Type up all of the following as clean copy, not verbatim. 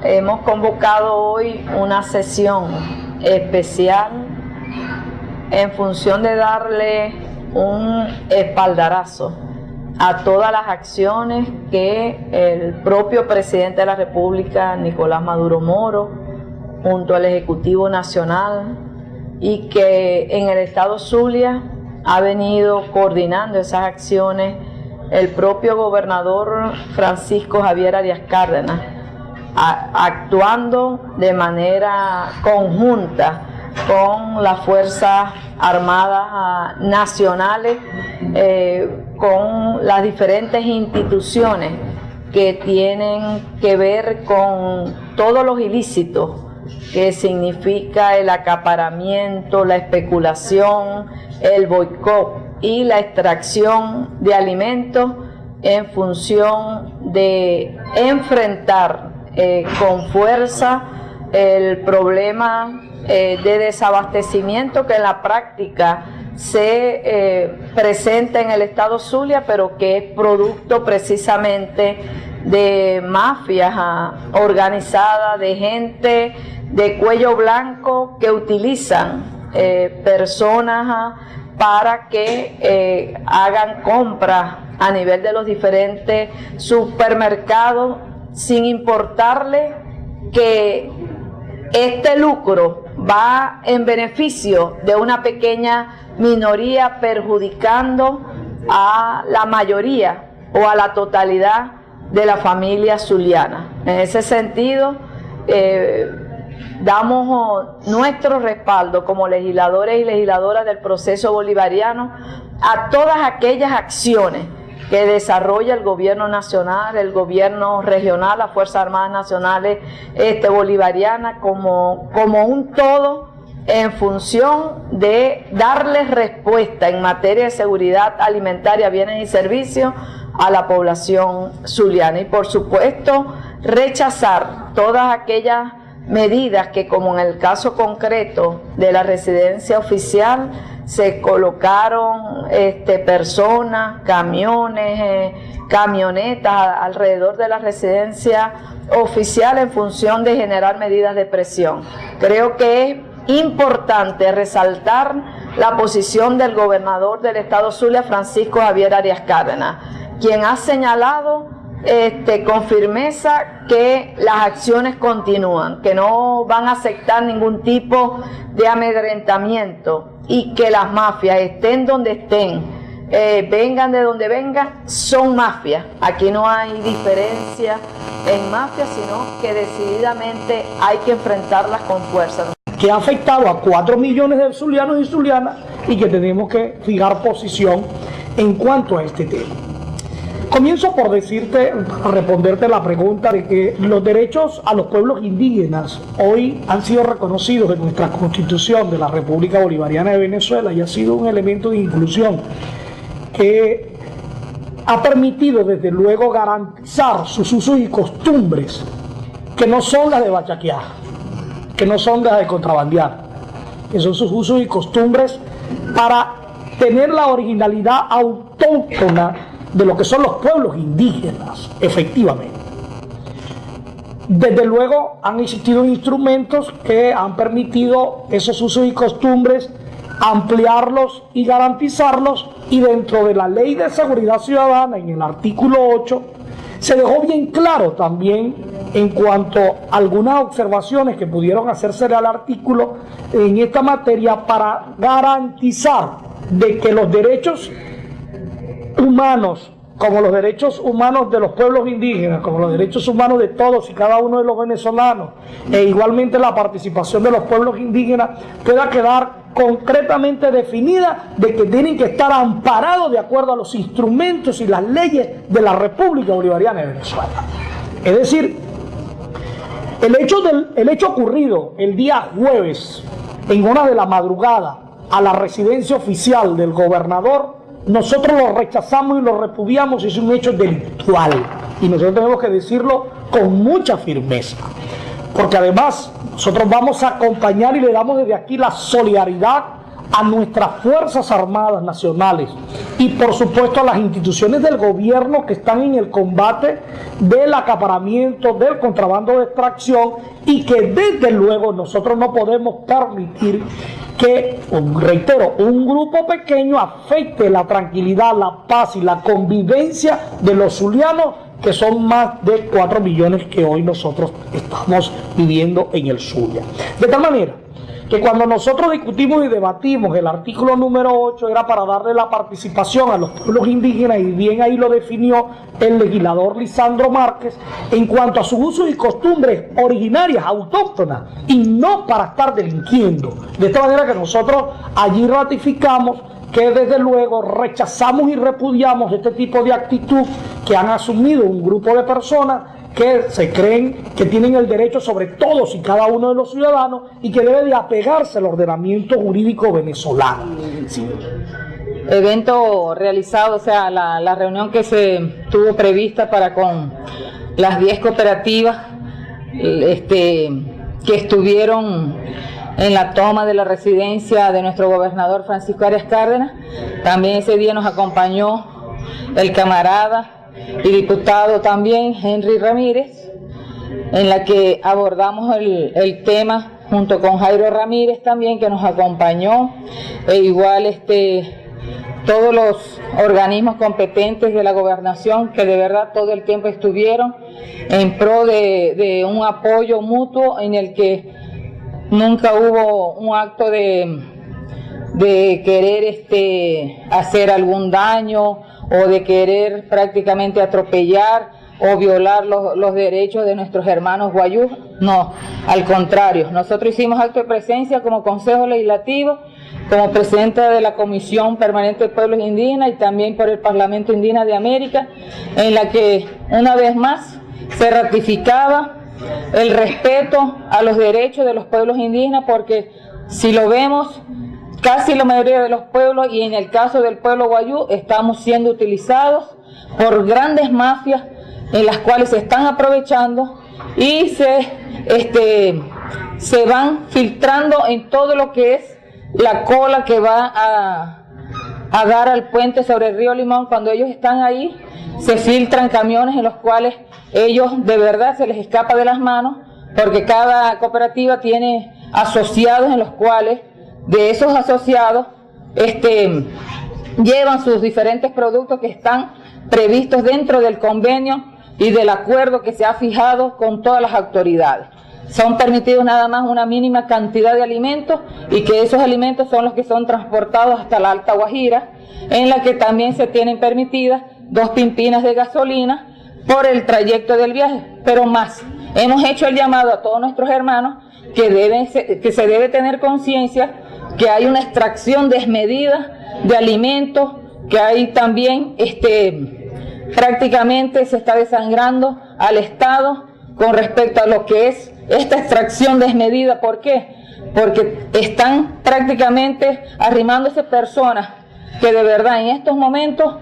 hemos convocado hoy una sesión especial en función de darle un espaldarazo a todas las acciones que el propio presidente de la República, Nicolás Maduro Moro, junto al Ejecutivo Nacional, y que en el estado Zulia ha venido coordinando esas acciones el propio gobernador Francisco Javier Arias Cárdenas, actuando de manera conjunta con las Fuerzas Armadas nacionales, con las diferentes instituciones que tienen que ver con todos los ilícitos que significa el acaparamiento, la especulación, el boicot y la extracción de alimentos en función de enfrentar con fuerza el problema de desabastecimiento que en la práctica se presenta en el estado Zulia, pero que es producto precisamente de mafias organizadas, de gente de cuello blanco que utilizan personas para que hagan compras a nivel de los diferentes supermercados, sin importarle que este lucro va en beneficio de una pequeña minoría, perjudicando a la mayoría o a la totalidad de la familia zuliana. En ese sentido, damos nuestro respaldo como legisladores y legisladoras del proceso bolivariano a todas aquellas acciones que desarrolla el gobierno nacional, el gobierno regional, las Fuerzas Armadas Nacionales bolivarianas como un todo, en función de darles respuesta en materia de seguridad alimentaria, bienes y servicios a la población zuliana. Y por supuesto, rechazar todas aquellas medidas que, como en el caso concreto de la residencia oficial, se colocaron personas, camiones, camionetas alrededor de la residencia oficial en función de generar medidas de presión. Creo que es importante resaltar la posición del gobernador del estado Zulia, Francisco Javier Arias Cárdenas, quien ha señalado con firmeza que las acciones continúan, que no van a aceptar ningún tipo de amedrentamiento y que las mafias, estén donde estén, vengan de donde vengan, son mafias. Aquí no hay diferencia en mafias, sino que decididamente hay que enfrentarlas con fuerza. Que ha afectado a 4 millones de zulianos y zulianas y que tenemos que fijar posición en cuanto a este tema. Comienzo por responderte la pregunta de que los derechos a los pueblos indígenas hoy han sido reconocidos en nuestra Constitución de la República Bolivariana de Venezuela y ha sido un elemento de inclusión que ha permitido desde luego garantizar sus usos y costumbres, que no son las de bachaquear, que no son las de contrabandear, que son sus usos y costumbres para tener la originalidad autóctona de lo que son los pueblos indígenas, efectivamente. Desde luego han existido instrumentos que han permitido esos usos y costumbres ampliarlos y garantizarlos, y dentro de la Ley de Seguridad Ciudadana, en el artículo 8, se dejó bien claro también en cuanto a algunas observaciones que pudieron hacerse al artículo en esta materia para garantizar de que los derechos humanos, como los derechos humanos de los pueblos indígenas, como los derechos humanos de todos y cada uno de los venezolanos, e igualmente la participación de los pueblos indígenas, pueda quedar concretamente definida de que tienen que estar amparados de acuerdo a los instrumentos y las leyes de la República Bolivariana de Venezuela. Es decir, el hecho ocurrido el día jueves en horas de la madrugada a la residencia oficial del gobernador, nosotros lo rechazamos y lo repudiamos. Es un hecho delictual y nosotros tenemos que decirlo con mucha firmeza, porque además nosotros vamos a acompañar y le damos desde aquí la solidaridad a nuestras Fuerzas Armadas Nacionales y por supuesto a las instituciones del gobierno que están en el combate del acaparamiento, del contrabando de extracción, y que desde luego nosotros no podemos permitir que, reitero, un grupo pequeño afecte la tranquilidad, la paz y la convivencia de los zulianos, que son más de 4 millones que hoy nosotros estamos viviendo en el Zulia. De tal manera que cuando nosotros discutimos y debatimos el artículo número 8 era para darle la participación a los pueblos indígenas, y bien ahí lo definió el legislador Lisandro Márquez, en cuanto a sus usos y costumbres originarias, autóctonas, y no para estar delinquiendo. De esta manera que nosotros allí ratificamos que desde luego rechazamos y repudiamos este tipo de actitud que han asumido un grupo de personas que se creen que tienen el derecho sobre todos y cada uno de los ciudadanos y que debe de apegarse al ordenamiento jurídico venezolano. Sí. Evento realizado, o sea, la reunión que se tuvo prevista para con las 10 cooperativas que estuvieron en la toma de la residencia de nuestro gobernador Francisco Arias Cárdenas. También ese día nos acompañó el camarada y diputado también Henry Ramírez, en la que abordamos el tema junto con Jairo Ramírez también, que nos acompañó, e igual todos los organismos competentes de la gobernación, que de verdad todo el tiempo estuvieron en pro de un apoyo mutuo, en el que nunca hubo un acto de querer hacer algún daño o de querer prácticamente atropellar o violar los derechos de nuestros hermanos guayús. No, al contrario, nosotros hicimos acto de presencia como Consejo Legislativo, como presidenta de la Comisión Permanente de Pueblos Indígenas y también por el Parlamento Indígena de América, en la que una vez más se ratificaba el respeto a los derechos de los pueblos indígenas, porque si lo vemos, casi la mayoría de los pueblos, y en el caso del pueblo guayú, estamos siendo utilizados por grandes mafias en las cuales se están aprovechando y se van filtrando en todo lo que es la cola que va a dar al puente sobre el río Limón. Cuando ellos están ahí, se filtran camiones en los cuales ellos de verdad se les escapa de las manos, porque cada cooperativa tiene asociados en los cuales de esos asociados llevan sus diferentes productos que están previstos dentro del convenio y del acuerdo que se ha fijado con todas las autoridades. Son permitidos nada más una mínima cantidad de alimentos, y que esos alimentos son los que son transportados hasta la Alta Guajira, en la que también se tienen permitidas 2 pimpinas de gasolina por el trayecto del viaje. Pero más, hemos hecho el llamado a todos nuestros hermanos que se debe tener conciencia que hay una extracción desmedida de alimentos, que hay también prácticamente se está desangrando al Estado con respecto a lo que es esta extracción desmedida. ¿Por qué? Porque están prácticamente arrimándose personas que de verdad en estos momentos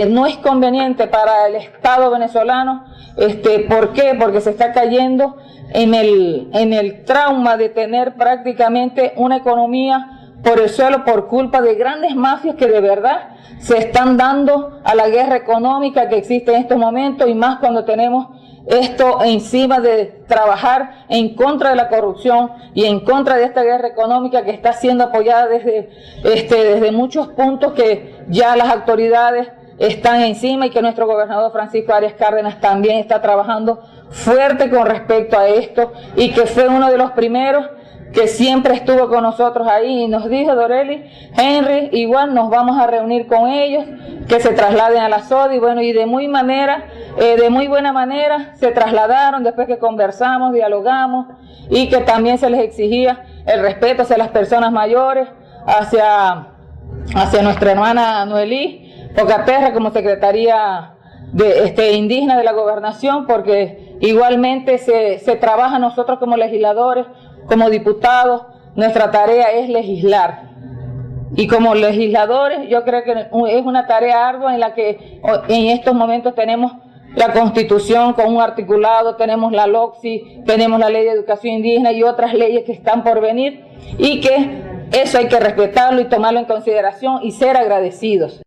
no es conveniente para el Estado venezolano. ¿Por qué? Porque se está cayendo en el trauma de tener prácticamente una economía por el suelo por culpa de grandes mafias que de verdad se están dando a la guerra económica que existe en estos momentos, y más cuando tenemos esto encima de trabajar en contra de la corrupción y en contra de esta guerra económica que está siendo apoyada desde muchos puntos, que ya las autoridades están encima, y que nuestro gobernador Francisco Arias Cárdenas también está trabajando fuerte con respecto a esto, y que fue uno de los primeros que siempre estuvo con nosotros ahí y nos dijo: Doreli, Henry, igual nos vamos a reunir con ellos, que se trasladen a la SODI. Bueno, y de muy buena manera se trasladaron después que conversamos, dialogamos, y que también se les exigía el respeto hacia las personas mayores, hacia nuestra hermana Noelí Pocaterra como secretaría indígena de la gobernación, porque igualmente se trabaja nosotros como legisladores, como diputados, nuestra tarea es legislar. Y como legisladores, yo creo que es una tarea ardua en la que en estos momentos tenemos la Constitución con un articulado, tenemos la LOCSI, tenemos la Ley de Educación Indígena y otras leyes que están por venir, y que Eso hay que respetarlo y tomarlo en consideración y ser agradecidos.